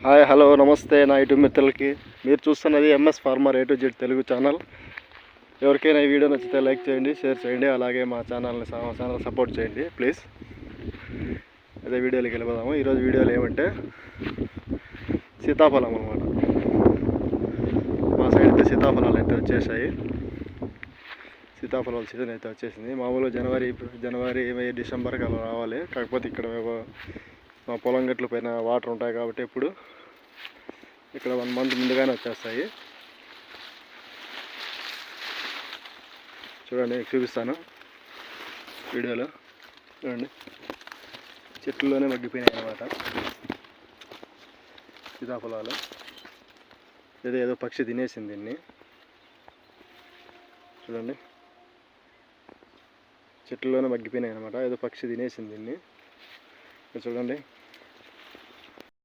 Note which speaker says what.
Speaker 1: Hi hello నమస్తే నా YouTube మిత్రులకి. మీరు చూస్తున్నది MS farmer A to Z Telugu channel. ఎవరికైనా ఈ వీడియో నచ్చితే లైక్ చేయండి, షేర్ చేయండి, అలాగే మా ఛానల్ సపోర్ట్ చేయండి ప్లీజ్. అదే వీడియోలోకి వెళ్ళిపోదాము. ఈరోజు వీడియోలో ఏమంటే సీతాఫలం అన్నమాట. మా సైడ్ అయితే సీతాఫలాలు అయితే వచ్చేసాయి. సీతాఫలాల సీజన్ అయితే వచ్చేసింది. మామూలుగా జనవరి డిసెంబర్కి అలా రావాలి. కాకపోతే ఇక్కడ మా పొలం గట్ల పైన వాటర్ ఉంటాయి కాబట్టి ఇప్పుడు ఇక్కడ 1 మంత్ ముందుగానే వచ్చేస్తాయి. చూడండి, చూపిస్తాను వీడియోలో. చూడండి, చెట్లలోనే మగ్గిపోయినాయి అన్నమాట సీతాఫలాలు. ఏదో పక్షి తినేసింది దీన్ని. చూడండి, చెట్లలోనే మగ్గిపోయినాయి అన్నమాట. ఏదో పక్షి తినేసింది దీన్ని. చూడండి,